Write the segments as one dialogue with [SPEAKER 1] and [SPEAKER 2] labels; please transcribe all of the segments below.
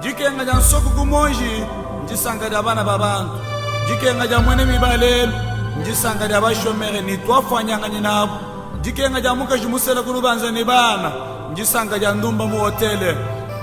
[SPEAKER 1] Jikenga ja nsoko kumonji njisanga ja bana babantu. Jikenga ja mwene mibalelu njisanga ja bashomere ni twafanyanga nyinabo. Jikenga ja muka jimusela kulubanza ni bana njisanga ja ndumba mu hotele.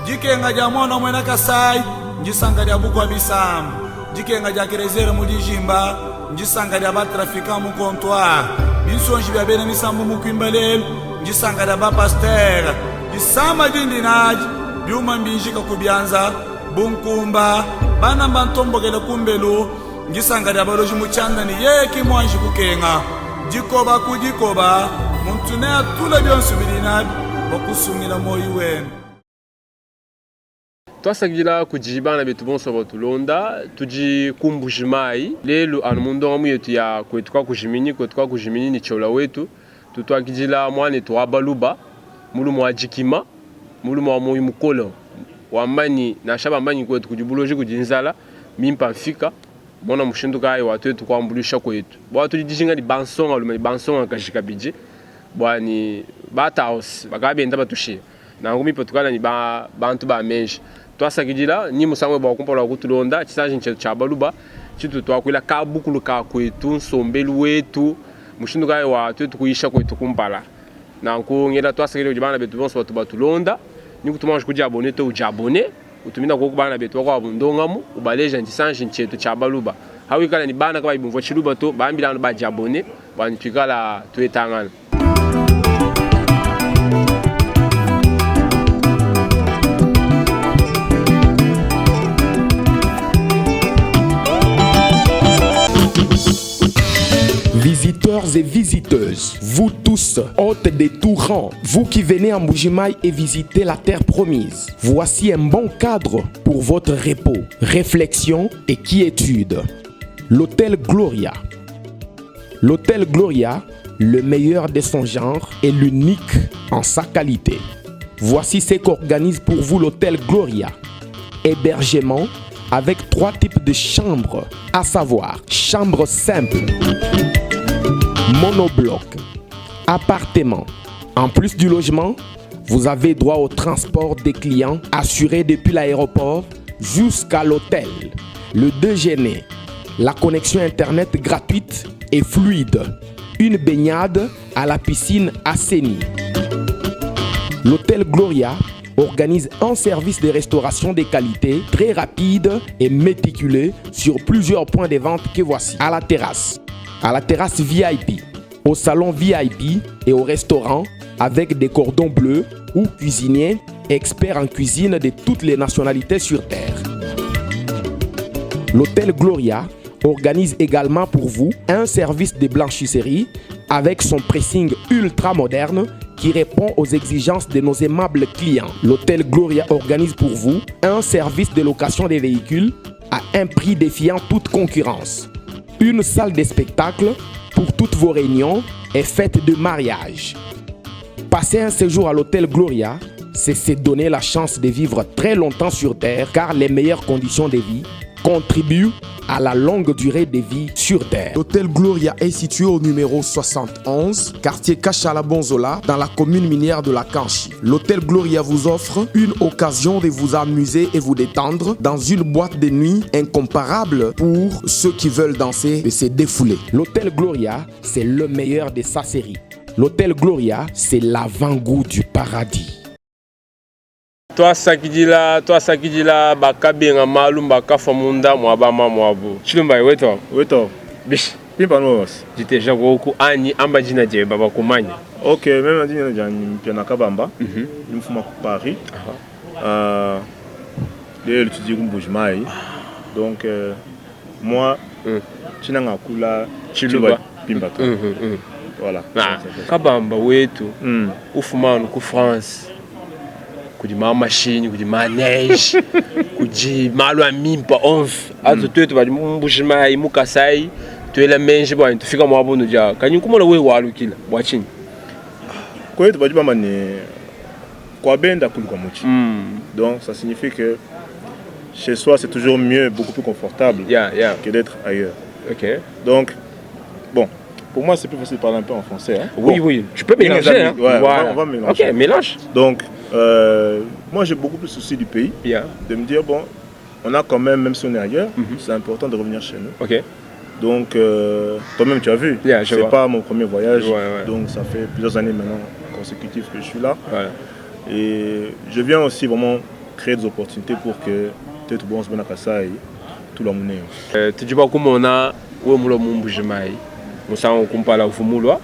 [SPEAKER 1] Jikenga ja mwana mwena Kasai njisanga ja bukwa bisambu. Jikenga ja kerezere mu dijimba njisanga ja batrafika mu comptoir. Bisonji bya bene misambu mu kwimbalelu njisanga ja ba pasteur. Jisama dindinaji byuma mbinjika kubyanza bunkumba bana bantombogela kumbelu ngisanga lya baloji muchanda ni yeki mwanji kukenga jikoba kujikoba muntu ne atula byonse bilinabi bakusumira moyo wenu
[SPEAKER 2] twasagira kujibana betu bonso batulonda tuji kumbujimai lelo anu mundo ngamu yetu ya kwetuka kujimini ni chola wetu tutwakijila mwane twabaluba mulu mwa jikima mulu mwa moyo mukolo wamani na shaba mani kwetu kujibuloji kujinzala mimpa mfika mwana mushindu kai watu wetu kwambulisha kwetu bwatu dijinga ni bansonga lumani bansonga kashika bije bwani bataos bakabenda batushia na ngumi potukala ni bantu ba menji twasakijila ni musamwe bwa kumpola kutulonda chisaje nchetu cha baluba chitu twakwila kabukulu ka kwetu nsombelu wetu mushindu kai watu wetu kuisha kwetu kumpala na ngongela twasakijila kujibana betu bonso batu batulonda niku tumanji kuja abone to ujabone utumina ko kubana betu kwa bundongamu ubaleja ndisanji nchetu cha baluba hawikala ni bana kwa ibumvo chiluba to bambila no bajabone bani twikala twetangana.
[SPEAKER 3] Visiteurs et visiteuses, vous tous, hôtes des tout rangs, vous qui venez à Mbujimayi et visiter la terre promise, voici un bon cadre pour votre repos, réflexion et quiétude. L'hôtel Gloria. L'hôtel Gloria, le meilleur de son genre et l'unique en sa qualité. Voici ce qu'organise pour vous l'hôtel Gloria. Hébergement avec 3 types de chambres, à savoir chambre simple, monobloc, appartement. En plus du logement, vous avez droit au transport des clients assuré depuis l'aéroport jusqu'à l'hôtel. Le déjeuner, la connexion internet gratuite et fluide, une baignade à la piscine assainie. L'hôtel Gloria organise un service de restauration de qualité très rapide et méticuleux sur plusieurs points de vente que voici. À la terrasse VIP, au salon VIP et au restaurant avec des cordons bleus ou cuisiniers experts en cuisine de toutes les nationalités sur terre. L'hôtel Gloria organise également pour vous un service de blanchisserie avec son pressing ultra moderne qui répond aux exigences de nos aimables clients. L'hôtel Gloria organise pour vous un service de location des véhicules à un prix défiant toute concurrence. Une salle de spectacle pour toutes vos réunions et fêtes de mariage. Passer un séjour à l'hôtel Gloria, c'est se donner la chance de vivre très longtemps sur Terre car les meilleures conditions de vie contribuent à la longue durée de vie sur Terre. L'hôtel Gloria est situé au numéro 71, quartier Kachala Bonzola, dans la commune minière de la Kanchi. L'hôtel Gloria vous offre une occasion de vous amuser et vous détendre dans une boîte de nuit incomparable pour ceux qui veulent danser et se défouler. L'hôtel Gloria, c'est le meilleur de sa série. L'hôtel Gloria, c'est l'avant-goût du paradis.
[SPEAKER 2] Toi sakidila bakabenga malumba kafamunda mwabama mwabu chilumba weto bish
[SPEAKER 4] pimpa nos
[SPEAKER 2] jite jago ku ani amba jina je baba kumanya.
[SPEAKER 4] OK, même jina jani piana kabamba nimfuma ku Paris le étudier ku Mbujimayi donc moi chinanga kula
[SPEAKER 2] chilumba
[SPEAKER 4] pimpa voilà
[SPEAKER 2] kabamba wetu ufumana ku France kujima machine kujima neige kujima mimpa onf azo twetu bali Mbujimayi mukasai twela menje bwana tufika mwabono ja kanyi kumona we walukila bwachini
[SPEAKER 4] kwetu bajiba mane kwa benda kuliko muchi donc ça signifie que chez soi c'est toujours mieux, beaucoup plus confortable que d'être ailleurs.
[SPEAKER 2] OK.
[SPEAKER 4] Donc bon, pour moi c'est plus facile de parler un peu en français hein.
[SPEAKER 2] Oui, tu peux mélanger hein.
[SPEAKER 4] Ouais, on va mélanger.
[SPEAKER 2] OK, mélange.
[SPEAKER 4] Donc Moi, j'ai beaucoup plus souci du pays.
[SPEAKER 2] Yeah.
[SPEAKER 4] De me dire, bon, on a quand même si on est ailleurs, c'est important de revenir chez nous.
[SPEAKER 2] Ok.
[SPEAKER 4] Donc, toi-même, tu as vu, c'est pas mon premier voyage. Donc, ça fait plusieurs années maintenant consécutives que je suis là. Et je viens aussi vraiment créer des opportunités pour que peut-être bon, on se mette à Kassai, tout le monde.
[SPEAKER 2] Tu dis pas comment on a où on l'a mombouge mai. On s'en occupe pas là au Fumulwa.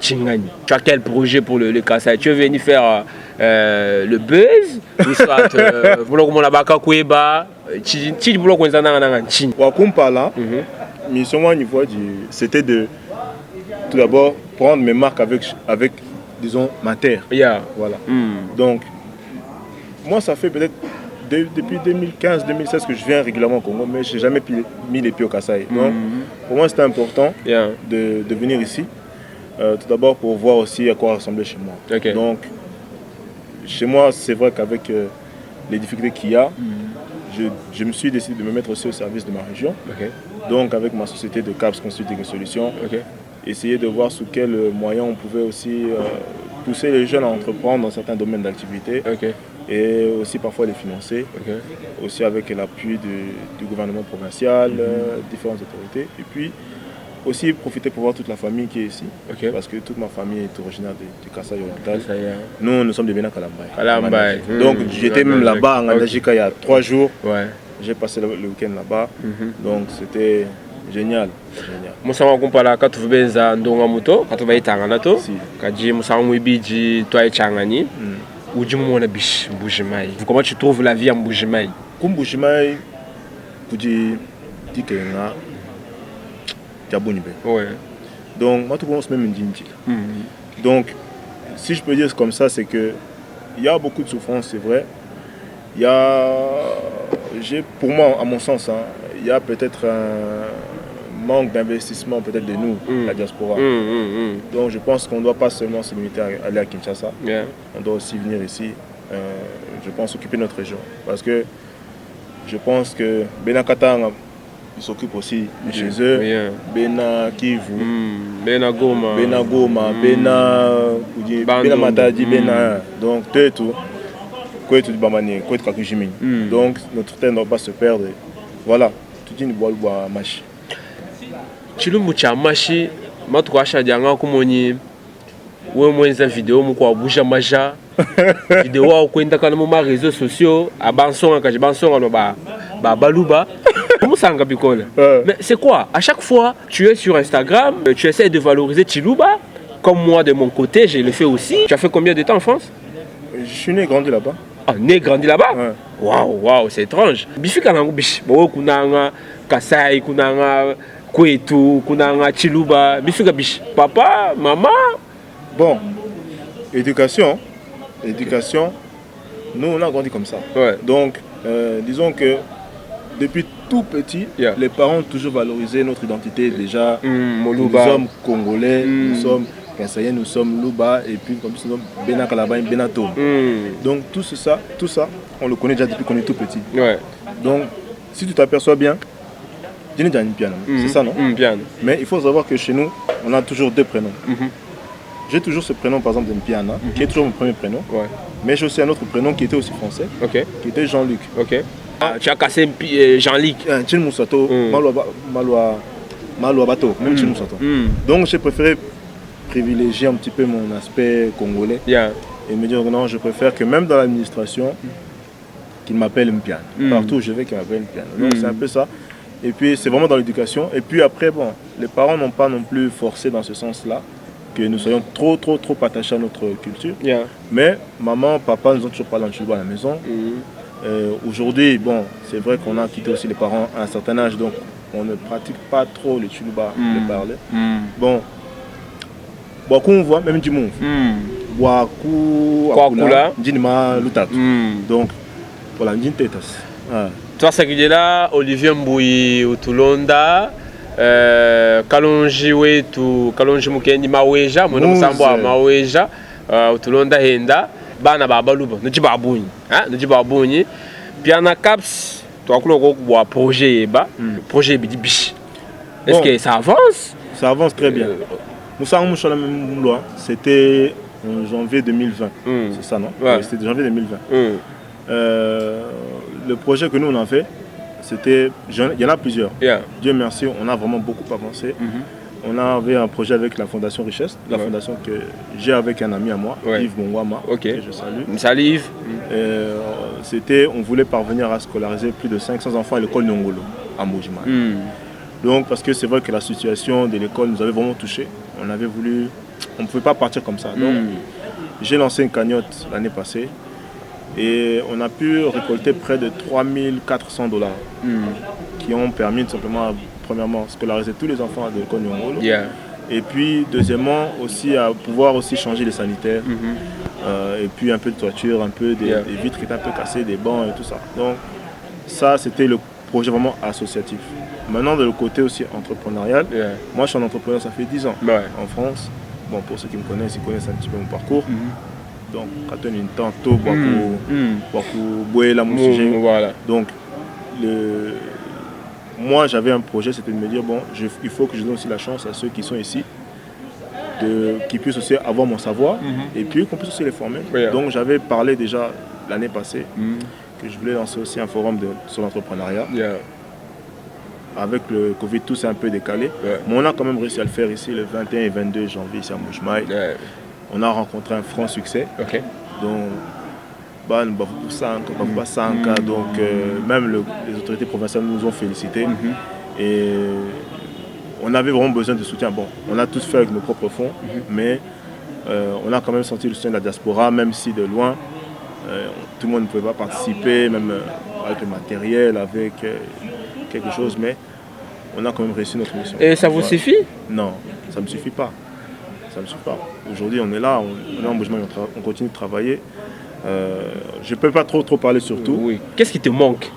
[SPEAKER 2] Tu as quel projet pour le Kassai? Tu veux venir faire le buzz ou soit comment la baka kueba? Tu boulot qu'on s'en a en Chine.
[SPEAKER 4] Wakumpa là, mission au niveau c'était de tout d'abord prendre mes marques avec disons ma terre. Voilà. Donc moi ça fait peut-être depuis 2015-2016 que je viens régulièrement au Congo, mais je n'ai jamais mis les pieds au Kassai. Donc pour moi c'était important de venir ici. Tout d'abord pour voir aussi à quoi ressemblait chez moi. Donc chez moi c'est vrai qu'avec les difficultés qu'il y a, je me suis décidé de me mettre aussi au service de ma région. Donc avec ma société de CAPS Consulting Solutions, essayer de voir sous quels moyens on pouvait aussi pousser les jeunes à entreprendre dans certains domaines d'activité et aussi parfois les financer, aussi avec l'appui du gouvernement provincial, différentes autorités, et puis aussi profiter pour voir toute la famille qui est ici, parce que toute ma famille est originaire du Kassai oriental. Nous sommes de Bena Kalambaye. Donc j'étais même là-bas en Angajika il y a 3 jours. J'ai passé le week-end là-bas, donc c'était génial.
[SPEAKER 2] Musa wakumpala katuveza ndonga muto katubaitanga nato kaji musa mwibiji toi changani ujimona bish Mbujimayi. Comment tu trouves la vie à Mbujimayi?
[SPEAKER 4] Mbujimayi kudi dikenga jabunibe. Donc moi tout commence même ndinji. Donc si je peux dire comme ça, c'est que il y a beaucoup de souffrance, c'est vrai. Il y a pour moi à mon sens il y a peut-être un manque d'investissement peut-être de nous, la diaspora. Donc je pense qu'on ne doit pas seulement se limiter à aller à Kinshasa. On doit aussi venir ici, je pense, occuper notre région. Parce que je pense que Bena Katanga, ils s'occupent aussi de chez eux. Bena Kivu,
[SPEAKER 2] Bena Goma,
[SPEAKER 4] Bena Matadi, Bena. Donc tout. Donc notre terre ne doit pas se perdre. Voilà, tout une boîte à machi.
[SPEAKER 2] Chilumbu cha machi, matukwasha dianga kumoni. Wewe mwenza video mukwa buja maja. Vidéo au kwenda kana mu réseaux sociaux, abansonga kaje bansonga no ba baluba. Comment ça nga bikola? Mais c'est quoi? À chaque fois, tu es sur Instagram, tu essaies de valoriser Chiluba. Comme moi de mon côté, je le fais aussi. Tu as fait combien de temps en France?
[SPEAKER 4] Je suis né et grandi là-bas.
[SPEAKER 2] Ah, né grandi là-bas? Waouh, c'est étrange. Bifika nango bish, bo kunanga Kassai, kunanga Kwetu, kunanga Chiluba, bifika bish. Papa, maman.
[SPEAKER 4] Bon, éducation, nous on a grandi comme ça. Donc, disons que depuis tout petit, les parents ont toujours valorisé notre identité déjà. Nous sommes congolais, nous sommes Kassaïens, nous sommes Luba et puis comme nous sommes Bena Kalaba et Benato. Donc tout ça, on le connaît déjà depuis qu'on est tout petit. Donc si tu t'aperçois bien, c'est ça non? Mais il faut savoir que chez nous, on a toujours 2 prénoms. J'ai toujours ce prénom par exemple de Mpiana, qui est toujours mon premier prénom. Mais j'ai aussi un autre prénom qui était aussi français, qui était Jean-Luc.
[SPEAKER 2] Tu as cassé Jean-Luc.
[SPEAKER 4] Malwa Bato, même chez nous. Donc j'ai préféré privilégier un petit peu mon aspect congolais et me dire non, je préfère que même dans l'administration, qu'il m'appelle Mpiana. Partout où je vais, qu'il m'appelle Mpiana. Donc c'est un peu ça. Et puis c'est vraiment dans l'éducation. Et puis après, bon, les parents n'ont pas non plus forcé dans ce sens-là que nous soyons trop attachés à notre culture. Mais maman, papa nous ont toujours parlé en Chiluba à la maison. Aujourd'hui, bon, c'est vrai qu'on a quitté aussi les parents à un certain âge, donc on ne pratique pas trop le Chiluba, le parler. Bon, beaucoup on voit même du monde. Beaucoup
[SPEAKER 2] Akula,
[SPEAKER 4] Djinima Lutak. Donc voilà, Djin Tetas.
[SPEAKER 2] Toi, ça qui est là, Olivier Mbouyi Utulonda. Kalonji wetu Kalonji mukendi maweja mwana musambwa maweja Utulonda henda bana babaluba nujibabunyi nujibabunyi piana caps twakula ko kwa projet eba projet bidibish. Est-ce que ça avance?
[SPEAKER 4] Ça avance très bien. Nous savons que c'était en janvier 2020. C'est ça, non?
[SPEAKER 2] Ouais.
[SPEAKER 4] Oui, c'était janvier 2020. Le projet que nous on a fait, c'était, il y en a plusieurs. Dieu merci, on a vraiment beaucoup avancé. On avait un projet avec la Fondation Richesse, la fondation que j'ai avec un ami à moi, Yves Mongwama, que je salue.
[SPEAKER 2] Salut Yves.
[SPEAKER 4] C'était, on voulait parvenir à scolariser plus de 500 enfants à l'école Nyongolo, à Mbuji-Mayi. Donc, parce que c'est vrai que la situation de l'école nous avait vraiment touchés. On avait voulu, on ne pouvait pas partir comme ça. Donc, j'ai lancé une cagnotte l'année passée et on a pu récolter près de $3 400 qui ont permis tout simplement, premièrement, scolariser tous les enfants de l'école Nyongolo. Et puis, deuxièmement, aussi à pouvoir aussi changer les sanitaires. Et puis un peu de toiture, un peu des vitres qui étaient un peu cassées, des bancs et tout ça. Donc, ça, c'était le projet vraiment associatif. Maintenant, de le côté aussi entrepreneurial, moi je suis un entrepreneur, ça fait 10 ans en France. Bon, pour ceux qui me connaissent, ils connaissent un petit peu mon parcours. Donc, quand on est une tantôt, donc, moi j'avais un projet, c'était de me dire, bon, il faut que je donne aussi la chance à ceux qui sont ici, qui puissent aussi avoir mon savoir et puis qu'on puisse aussi les former. Donc, j'avais parlé déjà l'année passée que je voulais lancer aussi un forum sur l'entrepreneuriat. Avec le Covid, tout s'est un peu décalé. Mais on a quand même réussi à le faire ici le 21 et 22 janvier ici à Mbuji-Mayi. On a rencontré un franc succès. Donc, donc même les autorités provinciales nous ont félicités. Et on avait vraiment besoin de soutien. Bon, on a tous fait avec nos propres fonds, mais on a quand même senti le soutien de la diaspora, même si de loin, tout le monde ne pouvait pas participer, même avec le matériel, avec quelque chose, mais on a quand même réussi notre mission.
[SPEAKER 2] Et ça vous suffit?
[SPEAKER 4] Non, ça ne me suffit pas. Ça me suffit pas. Aujourd'hui, on est là, on est en Mbuji-Mayi, on continue de travailler. Je ne peux pas trop parler sur tout.
[SPEAKER 2] Qu'est-ce qui te manque?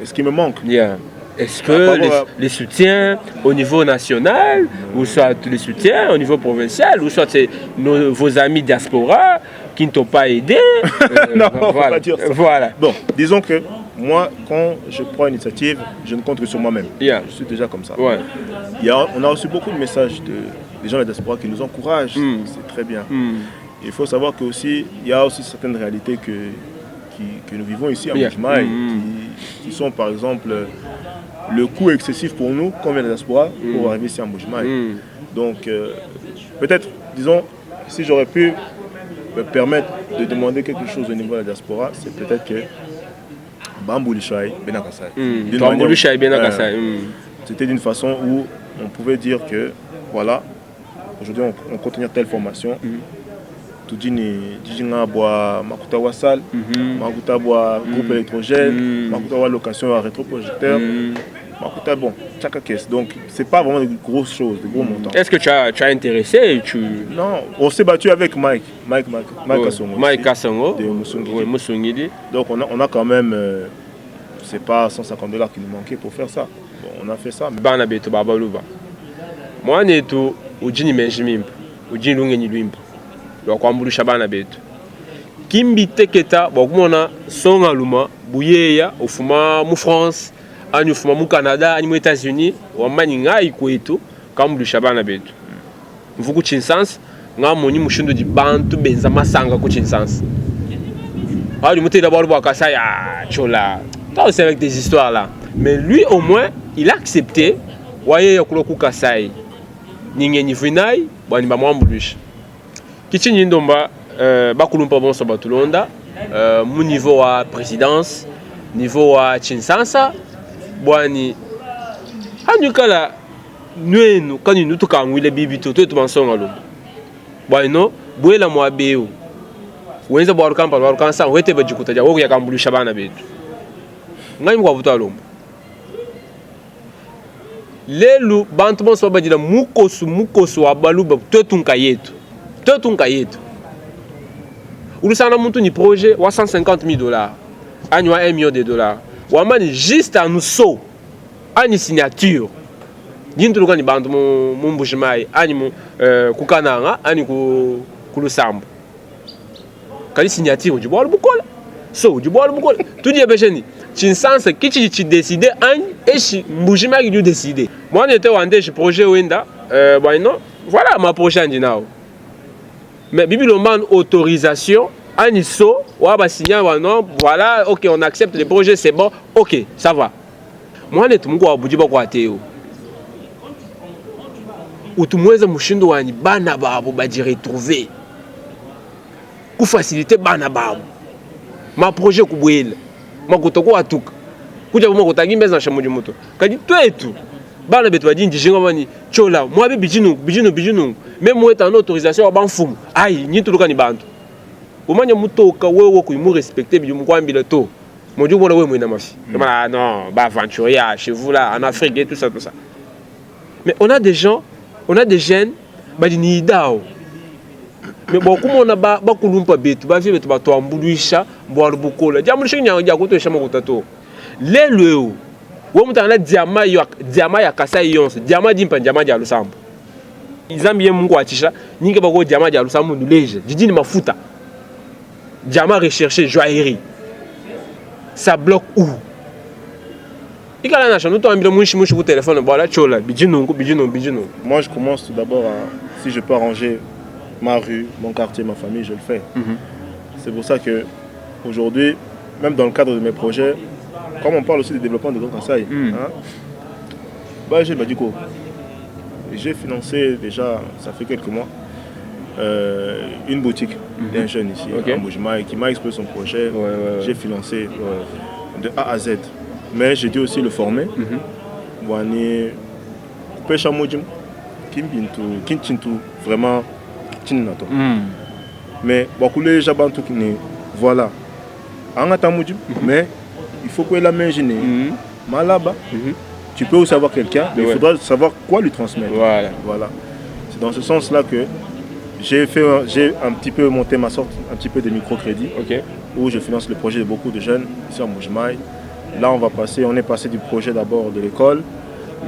[SPEAKER 4] Ce qui me manque?
[SPEAKER 2] Est-ce que les soutiens au niveau national, ou soit les soutiens au niveau provincial, ou soit c'est vos amis diaspora qui ne t'ont pas aidé?
[SPEAKER 4] Non, on ne peut pas dire ça.
[SPEAKER 2] Voilà.
[SPEAKER 4] Bon, disons que moi, quand je prends une initiative, je ne compte que sur moi-même. Je suis déjà comme ça. On a reçu beaucoup de messages des gens de la diaspora qui nous encouragent. C'est très bien. Il faut savoir qu'il y a aussi certaines réalités que nous vivons ici à Mbuji-Mayi, qui sont par exemple le coût excessif pour nous, comme vient de la diaspora, pour arriver ici à Mbuji-Mayi. Donc, peut-être, disons, si j'aurais pu me permettre de demander quelque chose au niveau de la diaspora, c'est peut-être que c'était d'une façon où on pouvait dire que, voilà, aujourd'hui on continue telle formation. Makuta wa salle, Makuta wa groupe électrogène, Makuta wa location à rétroprojecteur, Makuta chaque caisse. Donc c'est pas vraiment de grosses choses, de gros montants.
[SPEAKER 2] Est-ce que tu as intéressé
[SPEAKER 4] Non, on s'est battu avec Mike Kassongo.
[SPEAKER 2] Mike Kassongo
[SPEAKER 4] de Musungidi. Donc on a quand même, c'est pas $150 qui nous manquait pour faire ça. Bon, on a fait ça.
[SPEAKER 2] Bana beto babaluba. Moi neto ujini menjimimpa, ujini lungeni luimpa. Kwambulisha bana betu kimbi teketa bokumona songa luma buyeya ofuma mu France ani ofuma mu Canada ani mu États-Unis wamani ngai kwetu kambulisha bana betu mvuku Chinsansi ngamoni mushindo di bantu benza masanga ku Chinsansi ali mutela bwa bakasa ya chola toi c'est avec des histoires là, mais lui au moins il a accepté waye yakulo ku Kasai ningeni vinai bani ba mwambulisha Kichini ndomba bakulumpa bonso batulonda mu niveau wa présidence, niveau wa Chinsansa bwani anyukala nwenu kani nutukangwile bibito twetu bansonga lo bwano bwela mwa beu wenza bwarukansa wete bajikutaja woku yakambulisha bana betu ngai mwa butalomba lelu bantu bonso bajila mukosu wa baluba twetunka yetu. Ulusana muntu ni projet wa $150,000, ani wa $1 million. Wamani juste à nous so, ani signature. Dintu lukani bantu mu Mbuji-Mayi, ani mu kukananga, ani ku Lusambo. Kali signature ujibwa bukola. So ujibwa bukola. Tudi ebesheni. Chinsansi kichi décider ani eshi Mbuji-Mayi lui décider. Moi n'était wande je projet wenda, voilà ma prochaine dinao. Mais Bibi demande autorisation. Aniso, on va signer, voilà, ok, on accepte le projet, c'est bon, ok, ça va. Moi, je suis un peu utumweza mushindo wani bana babo baji retrouver ku faciliter bana babo ma projet kubwela makutoko atuka kuja boma kutangi mbeza na shamuji moto kadi twetu bana betu baji njinga mani chola mwa be bijinu même weta en autorisation wa banfumu ai nyitu luka ni bantu umanya mutoka wewe ku mu respecter bimu kwambila to moju bona wewe mwina mafi non ba aventurier chez vous là en Afrique et tout ça. Mais on a des gens, on a des jeunes, bah ni dao. Mais bon, comme on a ba kulumpa betu, ba vie betu ba to ambulisha, boire bukola. Dia mulisha nya kuto shama kutato. Lelo, wo mutana diama ya kasa yonse, diama dimpa diama ya lusambo. Izambi mungu achisha, ninge bako diama ya lusambo nduleje. Jijini mafuta. Diama recherché joaillerie. Ça bloque où? Moi,
[SPEAKER 4] je commence tout d'abord à, si je peux arranger ma rue, mon quartier, ma famille, je le fais. C'est pour ça que aujourd'hui, même dans le cadre de mes projets, comme on parle aussi du développement de Kasaï, j'ai financé déjà, ça fait quelques mois, une boutique d'un jeune ici, à Mboujima, qui m'a exposé son projet. J'ai financé de A à Z. Mais j'ai dû aussi le former. Pêcha Mojim, Kinchintu, vraiment, Chinato. Mais beaucoup de gens qui voilà. Mais il faut que la main gêne. Malaba, tu peux aussi avoir quelqu'un, mais il faudra savoir quoi lui transmettre. Voilà. C'est dans ce sens-là que j'ai un petit peu monté ma sorte, un petit peu de microcrédit, où je finance le projet de beaucoup de jeunes ici à Mboujima. Là, on est passé du projet d'abord de l'école.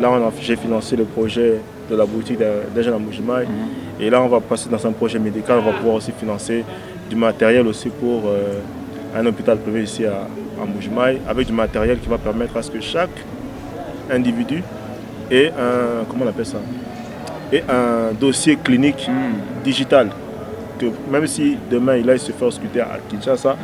[SPEAKER 4] Là, j'ai financé le projet de la boutique des jeunes à Mboujima. Et là, on va passer dans un projet médical. On va pouvoir aussi financer du matériel aussi pour un hôpital privé ici à Mboujima, avec du matériel qui va permettre à ce que chaque individu ait un, comment on appelle ça, ait un dossier clinique digital. Que même si demain il aille se faire ausculter à Kinshasa,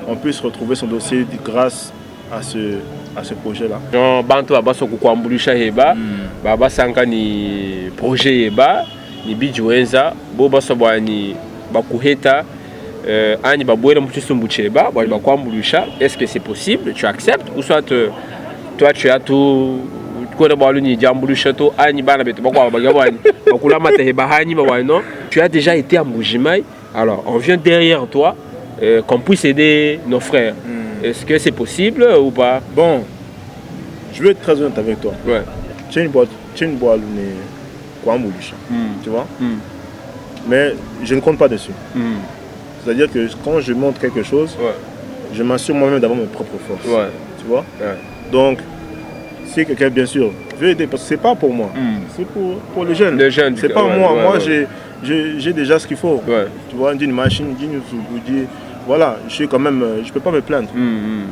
[SPEAKER 4] on puisse retrouver son dossier grâce à ce projet-là.
[SPEAKER 2] Bantu abaso kukwambulisha heba, baba sanka ni projet heba, ni bijuenza, bo baso bwani bakuheta, ani babwela mtusumbuche heba, bwani bakwambulisha. Est-ce que c'est possible? Tu acceptes ou soit toi tu as tout kona bwalu ni jambulisha to ani bana betu bakwa bagabani bakula mata heba hani ba non. Tu as déjà été à Mboujima, alors on vient derrière toi qu'on puisse aider nos frères. Est-ce que c'est possible ou pas?
[SPEAKER 4] Bon, je vais être très honnête avec toi. Tu as une boîte tu vois. Mais je ne compte pas dessus. C'est-à-dire que quand je montre quelque chose, je m'assure moi-même d'avoir mes propres forces. Tu vois. Donc, si quelqu'un, bien sûr, veut aider, parce que c'est pas pour moi, c'est pour les jeunes. C'est pas moi. Moi, j'ai déjà ce qu'il faut. Tu vois, une machine, voilà, je suis quand même, je peux pas me plaindre.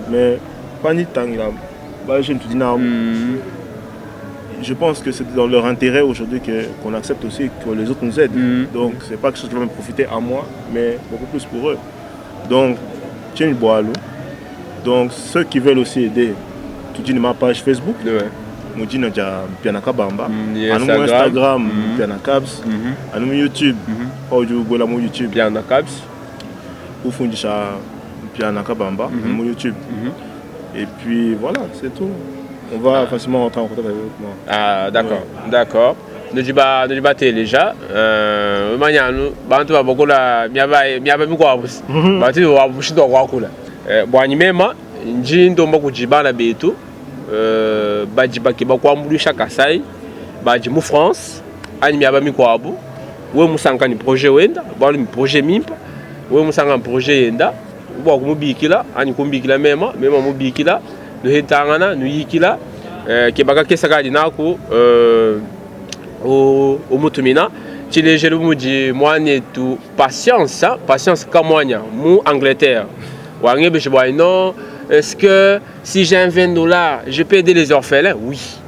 [SPEAKER 4] Mais pas ni tant là, je pense que c'est dans leur intérêt aujourd'hui qu'on accepte aussi que les autres nous aident. Donc c'est pas quelque chose qui va me profiter à moi, mais beaucoup plus pour eux. Donc tiens une boîte. Donc ceux qui veulent aussi aider, tu dis ma page Facebook. Moudina déjà Pianaka Bamba, Instagram, Pianakabs, YouTube, YouTube,
[SPEAKER 2] Pianakabs.
[SPEAKER 4] Ou Fundisha Pianaka Bamba, YouTube. Et puis voilà, c'est tout. On va facilement rentrer en contact avec moi.
[SPEAKER 2] Ah, d'accord, d'accord. Nous disons déjà, nous bantu beaucoup la miaba mikwa abus. Bantu wabushi do wakula. Bwani mema njindo mbako jibana betu. Baji bakiba kwambulisha Kasai, baji mu France, ani miaba mikwa abu. We musanga ni projet wenda, bwani mi projet mimpa. We musanga projet yenda. Bo kumubikila, ani kumbikila mema mubikila. Nous hétangana, nous yikila. Kebaka kesakadi nako au mutumina tilejelu muji moine tu patience kamonya mu Angleterre wange be non, est-ce que si j'ai un $20 je peux aider les orphelins? Oui,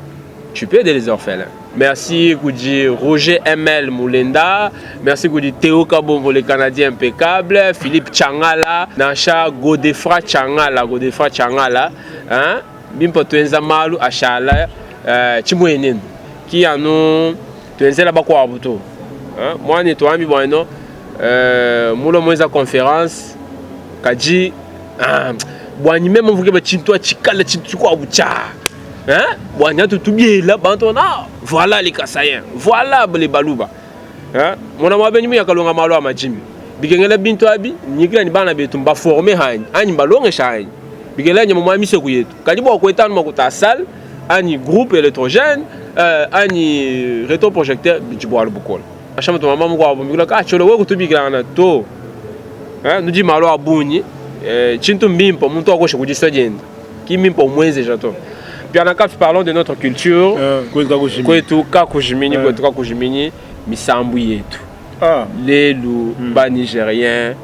[SPEAKER 2] tu peux aider les orphelins, Merci Goudi Roger ML Moulenda. Merci Goudi Théo Kabombo, le Canadien impeccable. Philippe Changala. Nacha Godefra Changala. Hein? Bimpo Tuenza Malu Achala. Chimouenen. Qui a nous. Tuenza la Bakwa Abuto. Moi, je suis bon. Moula Moïsa conférence. Kaji. Boani même on veut que tu chikala chikwa Abucha. Hein? Boani tout bien là. Voilà les Kassaïens. Voilà les Balouba. Hein? Mon ami Benimi a kalonga malo amajimi. Bigengela bintu abi. Nyigla ni bana betu mba former hani. Ani balonge shani. Bigela ni mama mise kuyetu. Kadibo okwetana makuta salle. Ani groupe électrogène. Ani rétroprojecteur bijibo albukola. Achama to mama mko abo bigela ka cholo weku tubigela na to. Hein? Nous dit malo abuni. Chintu mimpo muntu akoshe kujisajenda. Ki mimpo mweze jato. Bien en cas, parlons de notre culture. Kwetu kakujimini, kwetu kakujimini, misambu yetu. Les loups, bas nigériens,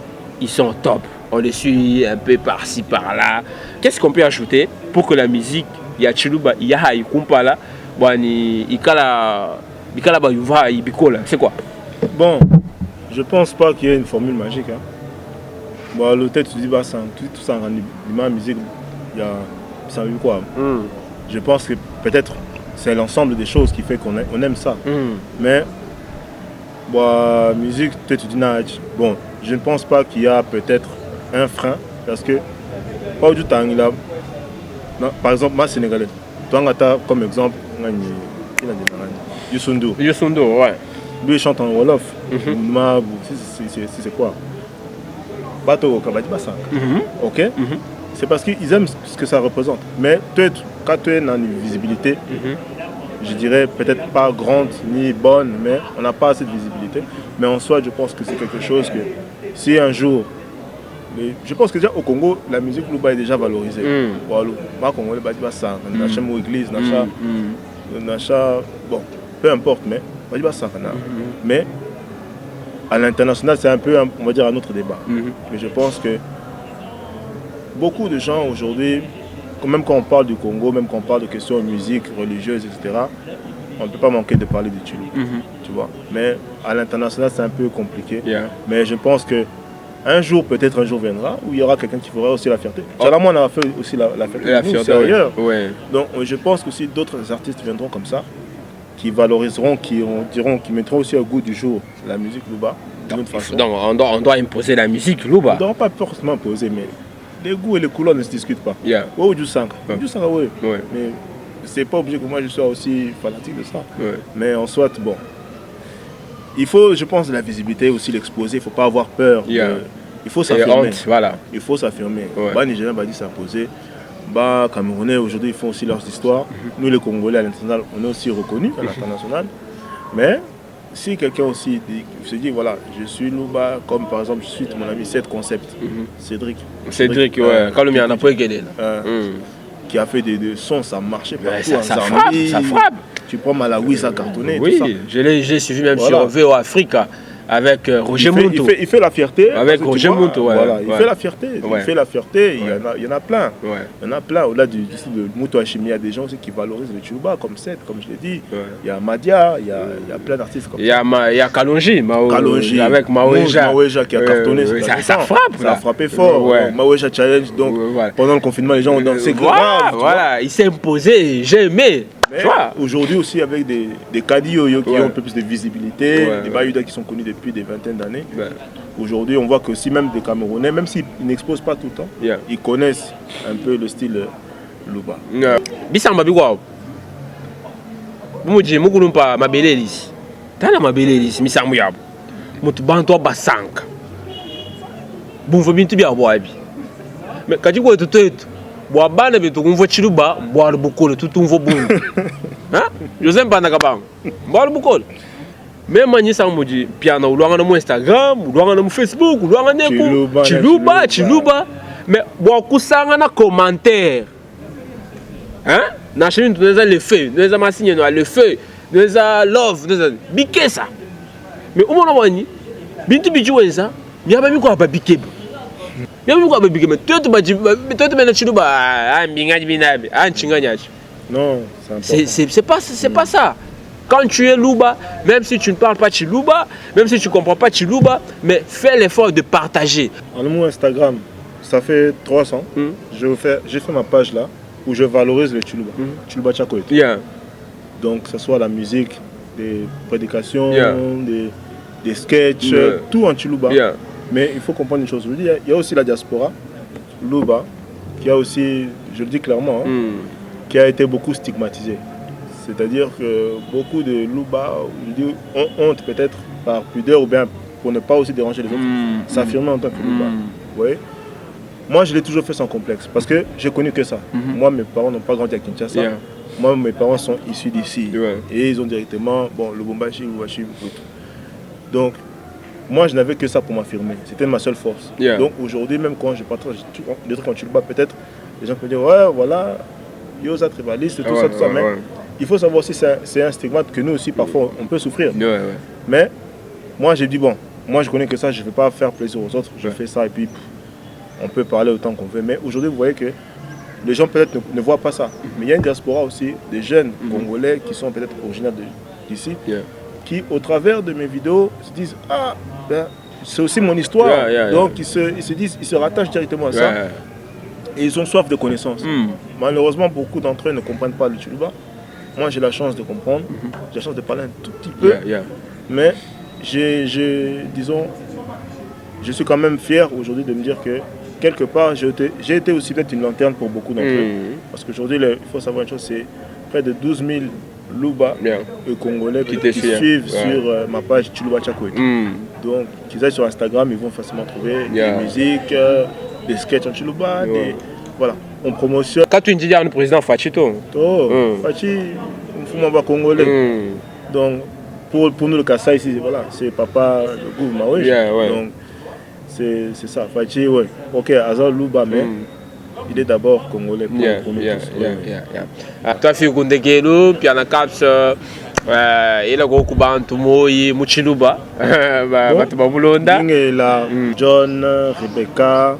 [SPEAKER 2] ils sont top. On les suit un peu par-ci par-là. Qu'est-ce qu'on peut ajouter pour que la musique, ya chiluba, ya ikumpala, bani ikala ba yuva ibikola. C'est quoi?
[SPEAKER 4] Bon, je pense pas qu'il y ait une formule magique. Hein. Bon, le tête tu dis bah ça, tout ça en la musique, il y a ça veut quoi? Je pense que peut-être c'est l'ensemble des choses qui fait qu'on aime ça. Mais bon, musique, peut-être tu dis bon, je ne pense pas qu'il y a peut-être un frein parce que pas du temps il a, par exemple moi sénégalais, toi comme exemple, Youssou N'Dour,
[SPEAKER 2] ouais.
[SPEAKER 4] Lui il chante en wolof. C'est quoi? Bateau Kabadi Bassan. Ok. C'est parce qu'ils aiment ce que ça représente. Mais quand tu es dans une visibilité, je dirais peut-être pas grande ni bonne, mais on n'a pas assez de visibilité. Mais en soi, je pense que c'est quelque chose que si un jour, je pense que déjà au Congo, la musique Louba est déjà valorisée. Congo, église, bon, peu importe, mais à l'international, c'est un peu, on va dire, un autre débat. Mais je pense que beaucoup de gens aujourd'hui, même quand on parle du Congo, même quand on parle de questions de musique, religieuses, etc., on ne peut pas manquer de parler du Tchilou, tu vois. Mais à l'international, c'est un peu compliqué. Mais je pense que peut-être un jour viendra, où il y aura quelqu'un qui fera aussi la fierté. Moi, on a fait aussi la fierté, c'est ailleurs. Donc je pense que si d'autres artistes viendront comme ça, qui valoriseront, qui mettront aussi au goût du jour la musique Louba, d'une autre façon.
[SPEAKER 2] Donc on doit imposer la musique Louba.
[SPEAKER 4] On ne doit pas forcément imposer, mais les goûts et les couleurs ne se discutent pas. Oui, du sang. Oui. Mais c'est pas obligé que moi je sois aussi fanatique de ça. Mais en soit, bon. Il faut, je pense, de la visibilité aussi, l'exposer. Il ne faut pas avoir peur. Il faut s'affirmer.
[SPEAKER 2] Voilà.
[SPEAKER 4] Il faut s'affirmer. Bah, Nigériens, bah, dit s'imposer. Bah, Camerounais, aujourd'hui, ils font aussi leurs histoires. Nous, les Congolais, à l'international, on est aussi reconnus à l'international. Mais si quelqu'un aussi se dit, voilà, je suis Louba, comme par exemple, je suis mon ami 7 Concept, Cédric,
[SPEAKER 2] ouais. Quand le mien n'a pas gagné.
[SPEAKER 4] Qui a fait des sons, ça marchait partout.
[SPEAKER 2] Ça frappe.
[SPEAKER 4] Tu prends Malawi, ça cartonnait.
[SPEAKER 2] Oui,
[SPEAKER 4] tout ça.
[SPEAKER 2] J'ai suivi même sur VO Africa. Avec Roger Monto.
[SPEAKER 4] Il fait la fierté.
[SPEAKER 2] Avec Roger Monto,
[SPEAKER 4] voilà, il fait la fierté. Il fait la fierté. Il y en a plein. Il y en a plein. Au-delà du style de Mouto Hachimi, il y a des gens aussi qui valorisent le Tchouba, comme Seth, comme je l'ai dit. Il y a Madia, il y a plein d'artistes comme ça.
[SPEAKER 2] Il y a Kalonji. Avec
[SPEAKER 4] Maweja qui a cartonné.
[SPEAKER 2] Ça frappe.
[SPEAKER 4] Ça a frappé fort. Maweja Challenge. Donc, pendant le confinement, les gens ont dansé grave.
[SPEAKER 2] Voilà, il s'est imposé. J'ai aimé.
[SPEAKER 4] Aujourd'hui aussi avec des Kadioyo qui ont un peu plus de visibilité, des Bayuda qui sont connus depuis des vingtaines d'années. Aujourd'hui on voit que aussi même des Camerounais, même s'ils n'exposent pas tout le temps, ils connaissent un peu le style Louba.
[SPEAKER 2] Bisamba bigwa. Bumuji mukulumpa mabelelisi. Tana mabelelisi misamu yabo. Mutu bantu basanka. Bumvo bintu bya bwabi. Me kajiko tutetu. Boabana bitu kumvo chiluba, boar bukole tutumvo bundu. Hein? Joseph Banakabang. Boar bukole. Même mani sangoji piano uluanga na Instagram, uluanga na Facebook, uluanga neko chiluba. Mais boakusanga na commentaire. Hein? Na chini tunaweza le feu, tunaweza masinye no le feu, tunaweza love, tunaweza bike ça. Mais umona wani bintu bijuwenza, byaba biko ababike. Non, c'est pas ça. quand tu es Luba, même si tu ne parles pas Chiluba, même si tu ne comprends pas Chiluba, mais fais l'effort de partager.
[SPEAKER 4] Mon Instagram, ça fait 3 ans. J'ai fait ma page là où je valorise le Chiluba. Chiluba Chakoet. Donc, que ce soit la musique, des prédications, des sketchs, tout en Chiluba. Mais il faut comprendre une chose. Je veux dire, il y a aussi la diaspora, Luba, qui a aussi, je le dis clairement, qui a été beaucoup stigmatisée. C'est-à-dire que beaucoup de Luba ont honte peut-être par pudeur ou bien pour ne pas aussi déranger les autres, s'affirmer en tant que Luba. Oui. Moi, je l'ai toujours fait sans complexe parce que j'ai connu que ça. Moi, mes parents n'ont pas grandi à Kinshasa. Moi, mes parents sont issus d'ici. Et ils ont directement, le Lubumbashi, Lubashi, donc, moi, je n'avais que ça pour m'affirmer. C'était ma seule force. Donc, aujourd'hui, même quand je partage des trucs en Chiluba, peut-être, les gens peuvent dire, ouais, voilà, Yosa tribaliste, tout ça, tout ça. Mais il faut savoir aussi que c'est un stigmate que nous aussi, parfois, on peut souffrir. Mais moi, j'ai dit, bon, moi, je connais que ça, je ne vais pas faire plaisir aux autres. Je fais ça et puis, on peut parler autant qu'on veut. Mais aujourd'hui, vous voyez que les gens peut-être ne voient pas ça. Mais il y a une diaspora aussi, des jeunes Congolais qui sont peut-être originaires d'ici, qui, au travers de mes vidéos, se disent, ah, ben, c'est aussi mon histoire. Donc, ils se disent, ils se rattachent directement à ça. Et ils ont soif de connaissances. Malheureusement, beaucoup d'entre eux ne comprennent pas le Chiluba. Moi, j'ai la chance de comprendre. J'ai la chance de parler un tout petit peu. Mais, disons, je suis quand même fier aujourd'hui de me dire que, quelque part, j'ai été aussi peut-être une lanterne pour beaucoup d'entre eux. Parce qu'aujourd'hui, il faut savoir une chose, c'est près de 12 000 Luba et Congolais qui suivent sur ma page Chiluba Chakoet. Donc, qu'ils aillent sur Instagram, ils vont facilement trouver des musiques, des sketchs en Chiluba, voilà, on promotionne.
[SPEAKER 2] Quand tu dis à un président Fachito,
[SPEAKER 4] Fachi, on va Congolais. Donc, pour nous, le Kassai ici, voilà, c'est papa le gouvernement. Donc, c'est ça. Fachi, ok, Azar Luba, mais il est d'abord Congolais pour nous tous.
[SPEAKER 2] Toi, fille Kundekelo, puis en caps, il a beaucoup de mots, Muchiluba, Batubabulonda.
[SPEAKER 4] John, Rebecca,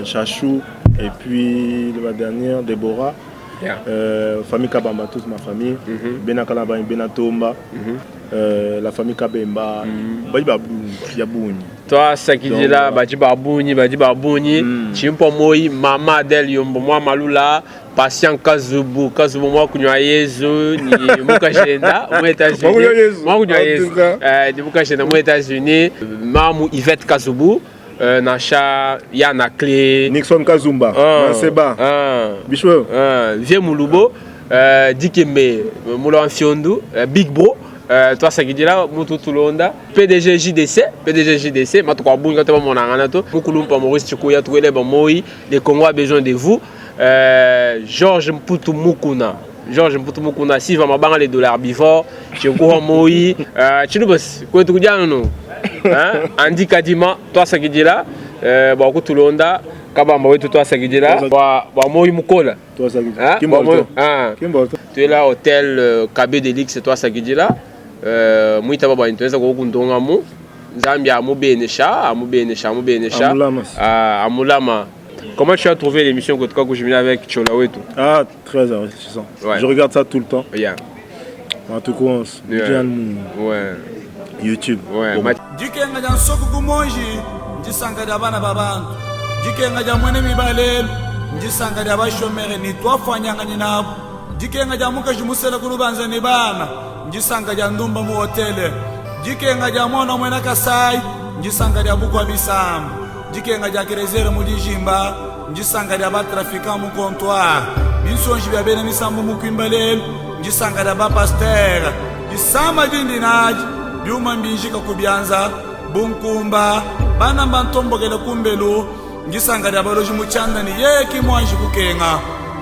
[SPEAKER 4] Chachou, et puis la dernière, Déborah. Famille Kabamba, toute ma famille. Benakalaba, Benatomba. La famille Kabemba. Yabouni.
[SPEAKER 2] Toi, ça qui dit là, Badi Babouni, Chimpo Moi, Mama Del Yombo, moi Malula, Patient Kazubu, moi Kunya Yezu, ni Mukashenda, aux États-Unis. Moi Kunya Yezu, ni Mukashenda, aux États-Unis. Mamu Yvette Kazubu. Nacha Yana Clé
[SPEAKER 4] Nixon Kazumba Seba Bichou
[SPEAKER 2] Vieux Mulubo Dikembe Moulin Fiondu Big Bro toi ça qui dit là Moutou Toulonda PDG JDC Matou Bunga Taba Monanganato Mukulumpa Maurice Chikuya Touele Bamoi le Congo a besoin de vous Georges Mputu Mukuna si va mabanga les dollars bivores Chikuwa Moi Chinubas quoi tu dis non Andy Kadima, toi ça qui dit là, beaucoup tout le monde, Kabamba, toi ça qui dit là, moi Mukola.
[SPEAKER 4] Toi ça qui dit.
[SPEAKER 2] Tu es là hôtel KB Delix, c'est toi ça qui dit là. Moi tu vas voir une chose que vous avez Zambia, Amubenesha. Amulama. Comment tu as trouvé l'émission que tu as joué avec Cholawe tout?
[SPEAKER 4] Ah, très enrichissant. Je regarde ça tout le temps. En tout cas, YouTube.
[SPEAKER 1] Jikenga ja nsoko kumonji njisanga ja bana babantu jikenga ja mwene mibalelo njisanga ja bashomere ni twafanyanga nyinabo jikenga ja muka jimusela kulubanza ni bana njisanga ja ndumba mu hotele jikenga ja mwana mwena Kasai njisanga ja bukwa bisambu jikenga ja kerezere mu dijimba njisanga ja batrafika mu comptoir binsonji bya bene misambu mu kwimbalelo njisanga ja ba pasteur jisama jindinaji byuma mbinjika kubyanza bunkumba bana bantombogele kumbelu ngisanga lyabaloji muchanda ni yeki mwanji kukenga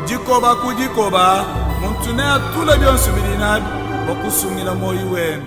[SPEAKER 1] jikoba kujikoba muntu ne atula byonse bilinabi bakusungila moyi wenu.